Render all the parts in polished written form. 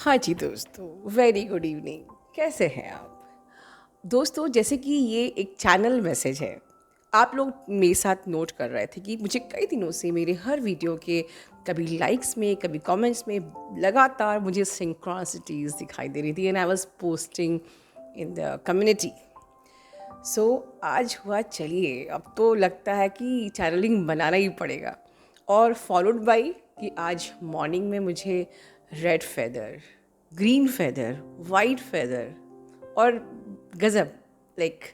हाँ जी दोस्तों, very good evening. कैसे हैं आप दोस्तों? जैसे कि ये एक चैनल मैसेज है। आप लोग मेरे साथ नोट कर रहे थे कि मुझे कई दिनों से मेरे हर वीडियो के कभी लाइक्स में कभी कमेंट्स में लगातार मुझे सिंक्रोनिसिटीज दिखाई दे रही थी and I was posting in the community. So आज हुआ, चलिए अब तो लगता है कि चैनलिंग बनाना ही पड़ेगा। और फॉलोड बाय कि आज मॉर्निंग में मुझे red feather, green feather, white feather और गज़ब, लाइक,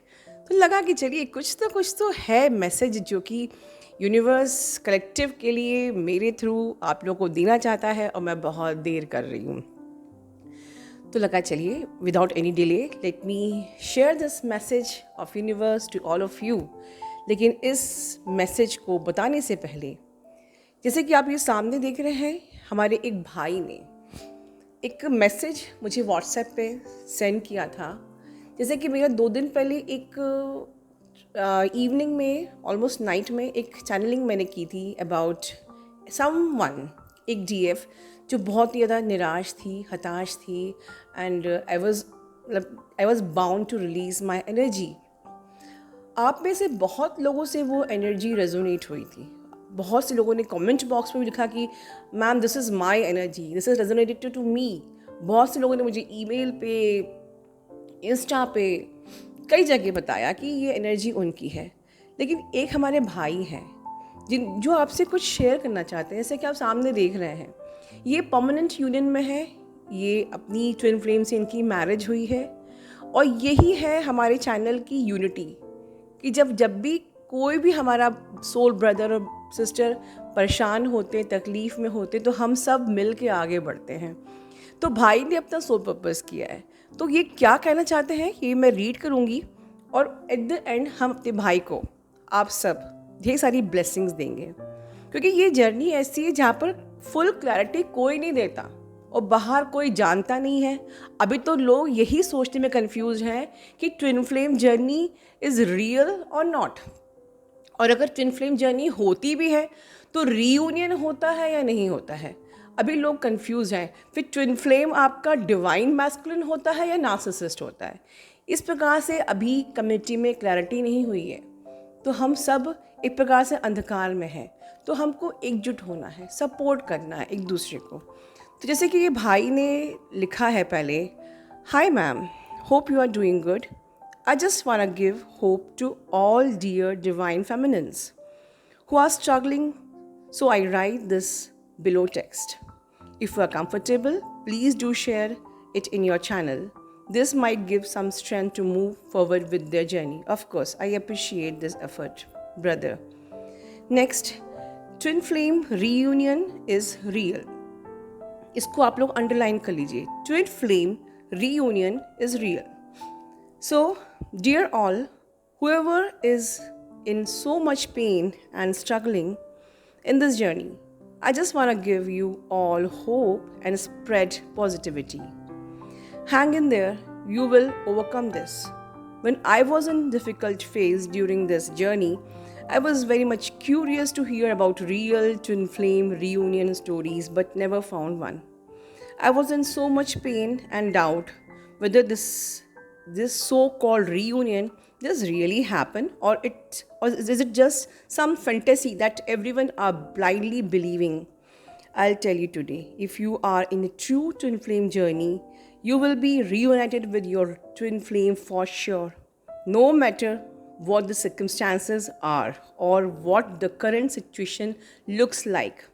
तो लगा कि चलिए कुछ तो है मैसेज जो कि यूनिवर्स कलेक्टिव के लिए मेरे थ्रू आप लोगों को देना चाहता है और मैं बहुत देर कर रही हूँ। तो लगा चलिए without any delay let me share this message of universe to all of you. लेकिन इस मैसेज को बताने से पहले, जैसे कि आप ये सामने देख रहे हैं, हमारे एक भाई ने एक मैसेज मुझे व्हाट्सएप पे सेंड किया था। जैसे कि मेरा 2 दिन पहले एक इवनिंग में, ऑलमोस्ट नाइट में, एक चैनलिंग मैंने की थी अबाउट समवन, एक डीएफ जो बहुत ही ज़्यादा निराश थी, हताश थी and I was bound to release my energy. आप में से बहुत लोगों से वो एनर्जी रेजोनेट हुई थी। बहुत से लोगों ने कमेंट बॉक्स में भी लिखा कि ma'am this is my energy, this is resonated to me. बहुत से लोगों ने मुझे ईमेल पे, इंस्टा पे, कई जगह बताया कि ये एनर्जी उनकी है। लेकिन एक हमारे भाई हैं जो आपसे कुछ शेयर करना चाहते हैं। जैसे कि आप सामने देख रहे हैं, ये परमानेंट यूनियन में है, ये अपनी ट्विन फ्लेम से इनकी मैरिज हुई है। और यही है हमारे चैनल की यूनिटी कि जब जब भी कोई भी हमारा सोल ब्रदर और सिस्टर परेशान होते, तकलीफ़ में होते, तो हम सब मिल के आगे बढ़ते हैं। तो भाई ने अपना सोल पर्पस किया है। तो ये क्या कहना चाहते हैं ये मैं रीड करूँगी और एट द एंड हम अपने भाई को, आप सब, ढेर सारी ब्लेसिंग्स देंगे। क्योंकि ये जर्नी ऐसी है जहाँ पर फुल क्लैरिटी कोई नहीं देता और बाहर कोई जानता नहीं है। अभी तो लोग यही सोचने में कंफ्यूज हैं कि twin flame journey is real और नॉट। और अगर ट्विन फ्लेम जर्नी होती भी है तो रीयूनियन होता है या नहीं होता है, अभी लोग कंफ्यूज हैं। फिर ट्विन फ्लेम आपका डिवाइन मैस्कुलिन होता है या नार्सिसिस्ट होता है, इस प्रकार से अभी कम्युनिटी में क्लैरिटी नहीं हुई है। तो हम सब एक प्रकार से अंधकार में हैं। तो हमको एकजुट होना है, सपोर्ट करना है एक दूसरे को। तो जैसे कि ये भाई ने लिखा है पहले, hi ma'am, hope you are doing good. I just want to give hope to all dear divine feminines who are struggling, so I write this below text. If you are comfortable, please do share it in your channel. This might give some strength to move forward with their journey. Of course, I appreciate this effort, brother. Next, twin flame reunion is real. इसको आप लोग underline कर लीजिए, twin flame reunion is real. So, dear all, whoever is in so much pain and struggling in this journey, I just want to give you all hope and spread positivity. Hang in there, you will overcome this. When I was in difficult phase during this journey, I was very much curious to hear about real twin flame reunion stories but never found one. I was in so much pain and doubt whether this so-called reunion does really happen or is it just some fantasy that everyone are blindly believing. I'll tell you today, if you are in a true twin flame journey, you will be reunited with your twin flame for sure, no matter what the circumstances are or what the current situation looks like.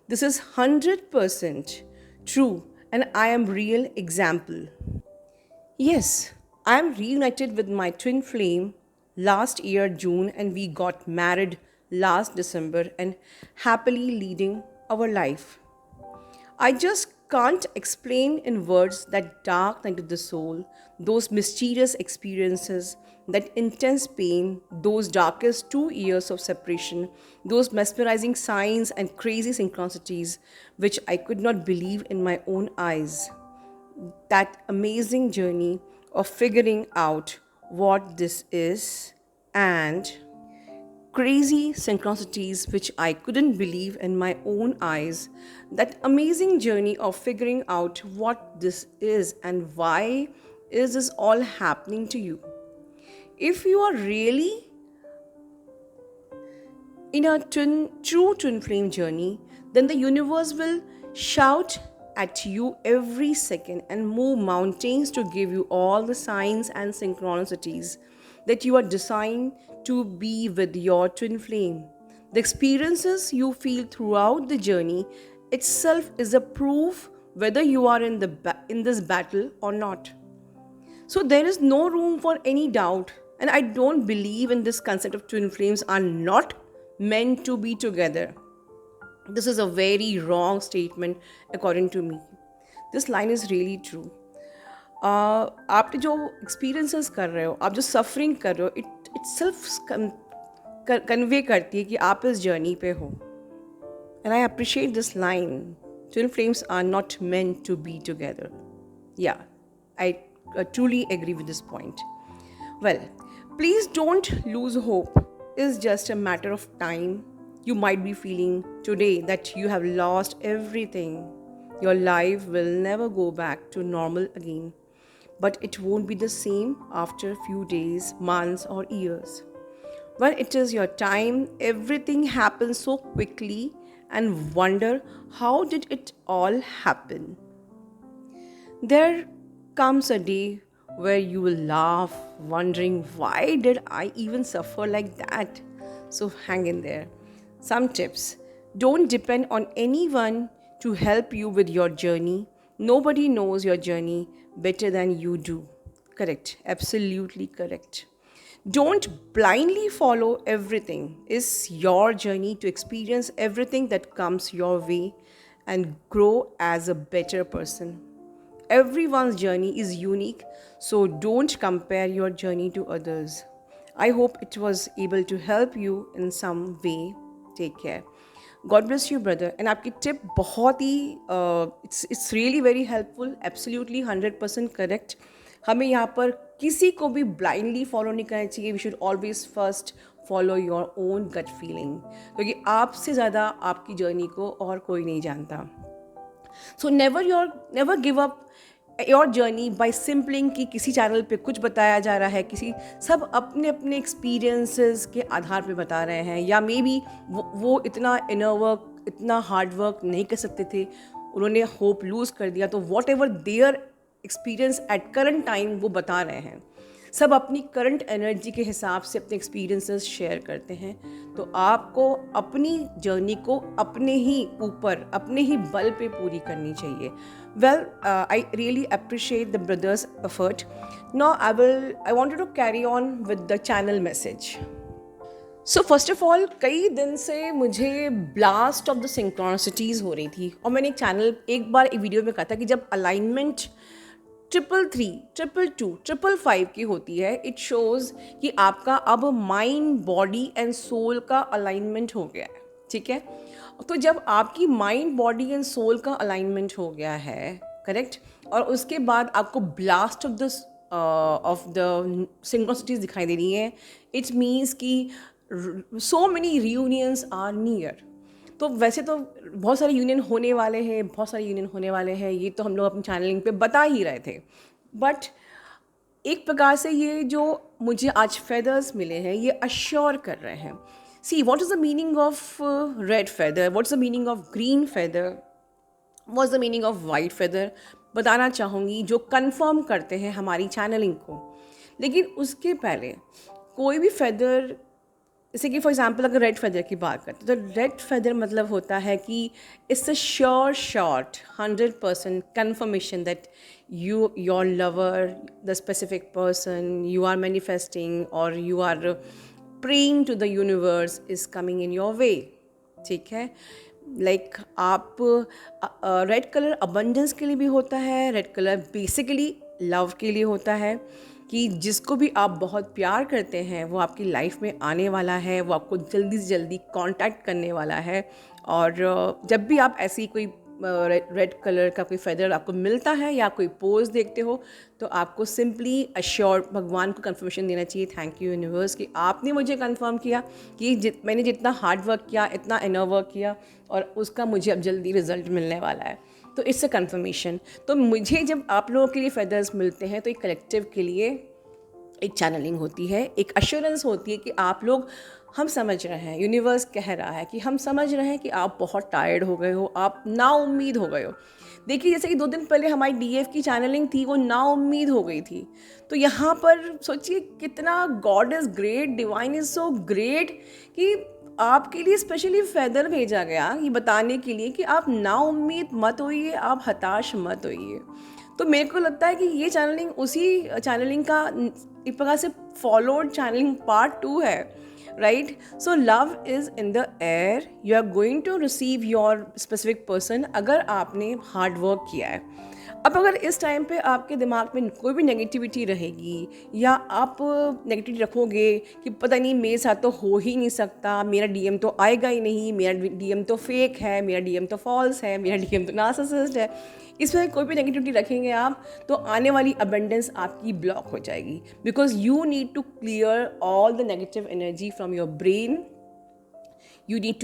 This is 100% true and I am real example. Yes, I am reunited with my twin flame last year June and we got married last December and happily leading our life. I just can't explain in words that dark night of the soul, those mysterious experiences, that intense pain, those darkest 2 years of separation, those mesmerizing signs and crazy synchronicities which I could not believe in my own eyes. That amazing journey of figuring out what this is and crazy synchronicities which I couldn't believe in my own eyes. That amazing journey of figuring out what this is and why is this all happening to you. If you are really in a true twin flame journey, then the universe will shout at you every second and move mountains to give you all the signs and synchronicities that you are designed to be with your twin flame. The experiences you feel throughout the journey itself is a proof whether you are in this battle or not. So there is no room for any doubt, and I don't believe in this concept of twin flames are not meant to be together. This is a very wrong statement according to me. This line is really true. आप जो experiences कर रहे हो, आप जो suffering कर रहे हो, इट सेल्फ कन्वे करती है कि आप इस जर्नी पे हो. And I appreciate this line. Twin flames are not meant to be together. Yeah, I truly agree with this point. Well, please don't lose hope. It's just a matter of time. You might be feeling today that you have lost everything. Your life will never go back to normal again. But it won't be the same after a few days, months, or years. When it is your time, everything happens so quickly and wonder how did it all happen. There comes a day where you will laugh, wondering why did I even suffer like that? So hang in there. Some tips. Don't depend on anyone to help you with your journey. Nobody knows your journey better than you do. Correct. Absolutely correct. Don't blindly follow everything. It's your journey to experience everything that comes your way and grow as a better person. Everyone's journey is unique, so don't compare your journey to others. I hope it was able to help you in some way. Take care. God bless you, brother. And आपकी tip बहुत ही it's really very helpful. Absolutely 100% correct. हमें यहाँ पर किसी को भी blindly follow नहीं करना चाहिए. We should always first follow your own gut feeling. क्योंकि आपसे ज़्यादा आपकी जर्नी को और कोई नहीं जानता. So never give up your journey by sampling कि किसी चैनल पे कुछ बताया जा रहा है, किसी सब अपने अपने एक्सपीरियंसेस के आधार पे बता रहे हैं, या मे बी वो इतना इनर वर्क, इतना हार्ड वर्क नहीं कर सकते थे, उन्होंने होप लूज़ कर दिया, तो what ever their experience at current time वो बता रहे हैं. सब अपनी करंट एनर्जी के हिसाब से अपने एक्सपीरियंसेस शेयर करते हैं. तो आपको अपनी जर्नी को अपने ही ऊपर, अपने ही बल पे पूरी करनी चाहिए. Well, I really appreciate the brother's effort. Now I wanted to carry on with the channel message. So first of all, कई दिन से मुझे ब्लास्ट ऑफ द सिंक्रोनिसिटीज़ हो रही थी, और मैंने एक बार एक वीडियो में कहा था कि जब अलाइनमेंट 333, 222, 555 की होती है, इट शोज़ कि आपका अब माइंड, बॉडी एंड सोल का अलाइनमेंट हो गया है. ठीक है. तो जब आपकी माइंड, बॉडी एंड सोल का अलाइनमेंट हो गया है, करेक्ट, और उसके बाद आपको ब्लास्ट ऑफ द सिंक्रोनिसिटीज़ दिखाई दे रही हैं, इट मीन्स कि so many reunions are near. तो वैसे तो बहुत सारे यूनियन होने वाले हैं, ये तो हम लोग अपनी चैनलिंग पे बता ही रहे थे. बट एक प्रकार से ये जो मुझे आज फेदर्स मिले हैं, ये अश्योर कर रहे हैं. See, what is the meaning of red feather? What's the meaning of green feather? What's the meaning of white feather? बताना चाहूँगी, जो कंफर्म करते हैं हमारी चैनलिंग को. लेकिन उसके पहले कोई भी फेदर, जैसे कि फॉर एग्जांपल अगर रेड फेदर की बात करते हैं, तो रेड फेदर मतलब होता है कि it's a sure shot 100% confirmation that your lover, the specific person you are manifesting or you are praying to the universe is coming in your way. ठीक है. लाइक आप रेड कलर अबंडेंस के लिए भी होता है, रेड कलर बेसिकली लव के लिए होता है, कि जिसको भी आप बहुत प्यार करते हैं वो आपकी लाइफ में आने वाला है, वो आपको जल्दी से जल्दी कांटेक्ट करने वाला है. और जब भी आप ऐसी कोई रेड कलर का कोई फेदर आपको मिलता है या कोई पोज देखते हो, तो आपको सिंपली अश्योर भगवान को कंफर्मेशन देना चाहिए, थैंक यू यूनिवर्स कि आपने मुझे कंफर्म किया कि मैंने जितना हार्ड वर्क किया, इतना इनर वर्क किया, और उसका मुझे अब जल्दी रिजल्ट मिलने वाला है। तो इससे कंफर्मेशन, तो मुझे जब आप लोगों के लिए फेदर्स मिलते हैं तो एक कलेक्टिव के लिए एक चैनलिंग होती है, एक अश्योरेंस होती है कि आप लोग, हम समझ रहे हैं, यूनिवर्स कह रहा है कि हम समझ रहे हैं कि आप बहुत टायर्ड हो गए हो, आप नाउम्मीद हो गए हो। देखिए जैसे कि 2 दिन पहले हमारी डीएफ की चैनलिंग थी, वो नाउम्मीद हो गई थी। तो यहाँ पर सोचिए कितना God is great, divine is so great कि आपके लिए स्पेशली फेदर भेजा गया ये बताने के लिए कि आप नाउम्मीद मत होइए, आप हताश मत होइए। तो मेरे को लगता है कि ये चैनलिंग उसी चैनलिंग का एक प्रकार से फॉलोड चैनलिंग पार्ट 2 है, right. So love is in the air, you are going to receive your specific person अगर आपने हार्ड वर्क किया है। अब अगर इस टाइम पे आपके दिमाग में कोई भी नेगेटिविटी रहेगी या आप नेगेटिविटी रखोगे कि पता नहीं मेरे साथ तो हो ही नहीं सकता, मेरा डीएम तो आएगा ही नहीं, मेरा डीएम तो फेक है, मेरा डीएम तो फॉल्स है, मेरा डीएम तो नार्सिसिस्ट है, इसमें कोई भी नेगेटिविटी रखेंगे आप तो आने वाली अबंडेंस आपकी ब्लॉक हो जाएगी। Because you need to clear all the negative energy from your brain, you need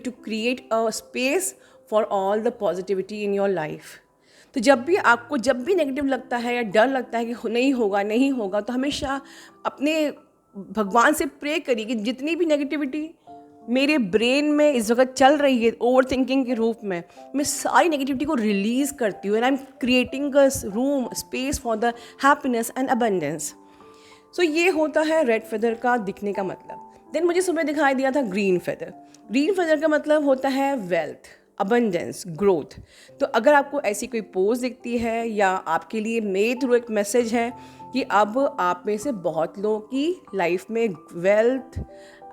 to create a space for all the positivity in your life। तो जब भी नेगेटिव लगता है या डर लगता है कि नहीं होगा, तो हमेशा अपने भगवान से प्रे करिए कि जितनी भी नेगेटिविटी मेरे ब्रेन में इस वक्त चल रही है ओवर थिंकिंग के रूप में, मैं सारी नेगेटिविटी को रिलीज़ करती हूँ and I am creating a room space for the happiness and abundance. So ये होता है रेड फेदर का दिखने का मतलब। देन मुझे सुबह दिखाई दिया था ग्रीन फेदर। ग्रीन फेदर का मतलब होता है वेल्थ, अबंडेंस, ग्रोथ। तो अगर आपको ऐसी कोई पोज दिखती है या आपके लिए मेरे थ्रू एक मैसेज है कि अब आप में से बहुत लोगों की लाइफ में वेल्थ,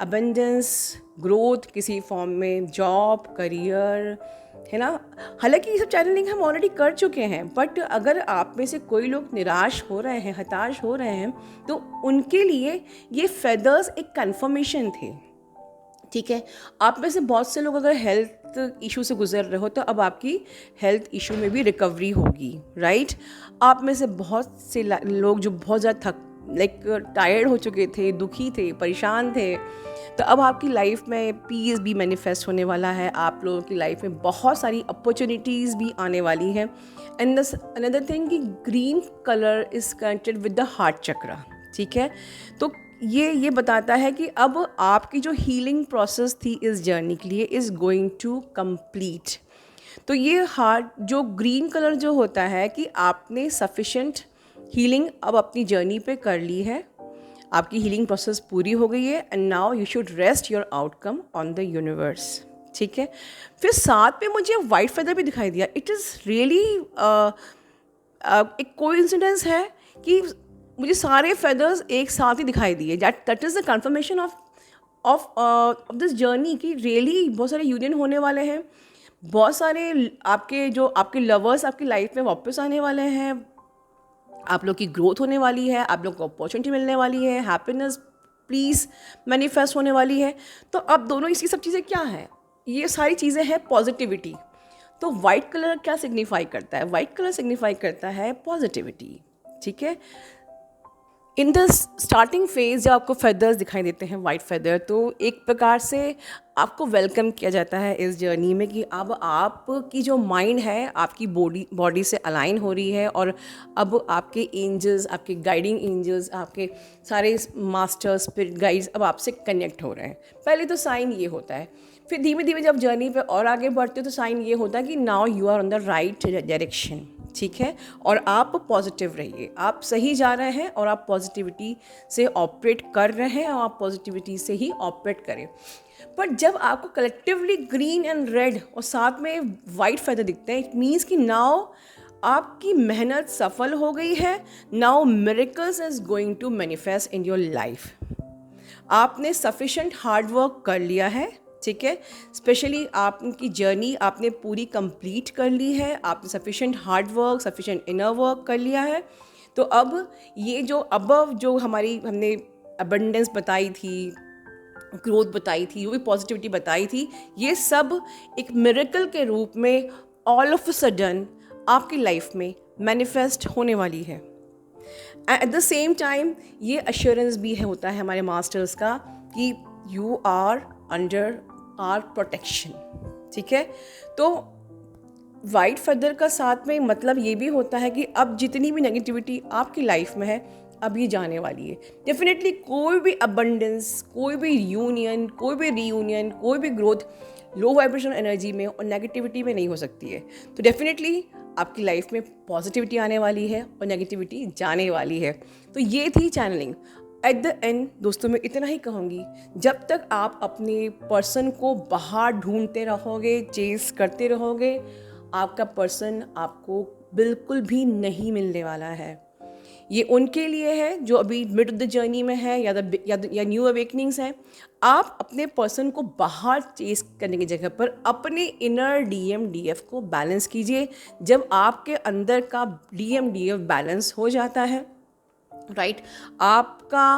अबंडेंस, ग्रोथ किसी फॉर्म में, जॉब, करियर, है ना। हालांकि ये सब चैनलिंग हम ऑलरेडी कर चुके हैं, बट अगर आप में से कोई लोग निराश हो रहे हैं, हताश हो रहे हैं, तो उनके लिए ये फेदर्स एक कंफर्मेशन थे, ठीक है। आप में से बहुत से लोग अगर हेल्थ इशू से गुजर रहे हो तो अब आपकी हेल्थ इशू में भी रिकवरी होगी, राइट। आप में से बहुत से लोग जो बहुत ज़्यादा टायर्ड हो चुके थे, दुखी थे, परेशान थे, तो अब आपकी लाइफ में पीस भी मैनिफेस्ट होने वाला है। आप लोगों की लाइफ में बहुत सारी अपॉर्चुनिटीज़ भी आने वाली हैं। एंड अनदर थिंग कि green colour is connected with the heart chakra, ठीक है। तो ये बताता है कि अब आपकी जो हीलिंग प्रोसेस थी इस जर्नी के लिए इज़ गोइंग टू कंप्लीट। तो ये हार्ट जो ग्रीन कलर जो होता है कि आपने सफिशेंट हीलिंग अब अपनी जर्नी पे कर ली है, आपकी हीलिंग प्रोसेस पूरी हो गई है, and now you should rest your outcome on the universe, ठीक है। फिर साथ में मुझे वाइट फेदर भी दिखाई दिया। इट इज़ रियली एक कोइंसिडेंस है कि मुझे सारे फेदर्स एक साथ ही दिखाई दिए। That is the confirmation of this journey कि रियली बहुत सारे यूनियन होने वाले हैं, बहुत सारे आपके लवर्स आपकी लाइफ में वापस आने वाले हैं, आप लोग की ग्रोथ होने वाली है, आप लोग को अपॉर्चुनिटी मिलने वाली है, हैप्पीनेस प्लीज़ मैनिफेस्ट होने वाली है। तो अब दोनों इसी सब चीज़ें क्या हैं, ये सारी चीज़ें हैं पॉजिटिविटी। तो वाइट कलर क्या सिग्निफाई करता है? वाइट कलर सिग्निफाई करता है पॉजिटिविटी, ठीक है। इन द स्टार्टिंग फेज जब आपको फेदर्स दिखाई देते हैं, वाइट फेदर, तो एक प्रकार से आपको वेलकम किया जाता है इस जर्नी में कि अब आपकी जो माइंड है आपकी बॉडी से अलाइन हो रही है, और अब आपके एंजल्स, आपके गाइडिंग एंजल्स, आपके सारे मास्टर्स, स्पिरिट गाइड्स अब आपसे कनेक्ट हो रहे हैं। पहले तो साइन ये होता है, फिर धीमे धीमे जब जर्नी पे और आगे बढ़ते हो तो साइन ये होता है कि now you are on the right direction, ठीक है। और आप पॉजिटिव रहिए, आप सही जा रहे हैं और आप पॉजिटिविटी से ऑपरेट कर रहे हैं, और आप पॉजिटिविटी से ही ऑपरेट करें। पर जब आपको कलेक्टिवली ग्रीन एंड रेड और साथ में वाइट फेदर दिखते हैं, इट मीन्स कि नाउ आपकी मेहनत सफल हो गई है, now miracles is going to manifest in your life. आपने सफिशेंट हार्ड वर्क कर लिया है, ठीक है। स्पेशली आपकी जर्नी आपने पूरी कंप्लीट कर ली है, आपने sufficient hard work, sufficient inner work कर लिया है। तो अब ये जो हमने अबंडेंस बताई थी, ग्रोथ बताई थी, जो भी पॉजिटिविटी बताई थी, ये सब एक मिरेकल के रूप में ऑल ऑफ अ सडन आपकी लाइफ में मैनिफेस्ट होने वाली है। एट द सेम टाइम ये अश्योरेंस भी है होता है हमारे मास्टर्स का कि you are under our protection. ठीक है, तो वाइट फदर का साथ में मतलब ये भी होता है कि अब जितनी भी नेगेटिविटी आपकी लाइफ में है अब ये जाने वाली है। डेफिनेटली कोई भी अबंडेंस, कोई भी यूनियन, कोई भी रीयूनियन, कोई भी ग्रोथ लो वाइब्रेशन एनर्जी में और नेगेटिविटी में नहीं हो सकती है। तो डेफिनेटली आपकी लाइफ में पॉजिटिविटी आने वाली है और नेगेटिविटी जाने वाली है। तो ये थी चैनलिंग। एट द एंड दोस्तों मैं इतना ही कहूँगी, जब तक आप अपने पर्सन को बाहर ढूंढते रहोगे, चेस करते रहोगे, आपका पर्सन आपको बिल्कुल भी नहीं मिलने वाला है। ये उनके लिए है जो अभी मिड ऑफ द जर्नी में है या न्यू अवेकनिंग्स हैं। आप अपने पर्सन को बाहर चेस करने की जगह पर अपने इनर DMDF को बैलेंस कीजिए। जब आपके अंदर का DMDF बैलेंस हो जाता है, राइट, आपका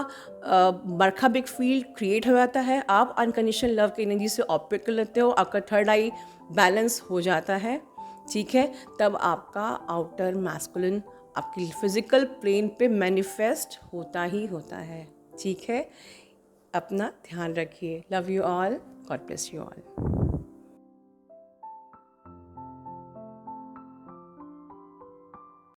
मरखा बिग फील्ड क्रिएट हो जाता है, आप अनकंडीशनल लव की एनर्जी से ऑपरेट कर लेते हो, आपका थर्ड आई बैलेंस हो जाता है। ठीक है, तब आपका आउटर मैस्कुलिन आपकी फिजिकल प्लेन पे मैनिफेस्ट होता ही होता है। ठीक है, अपना ध्यान रखिए। Love you all, God bless you all.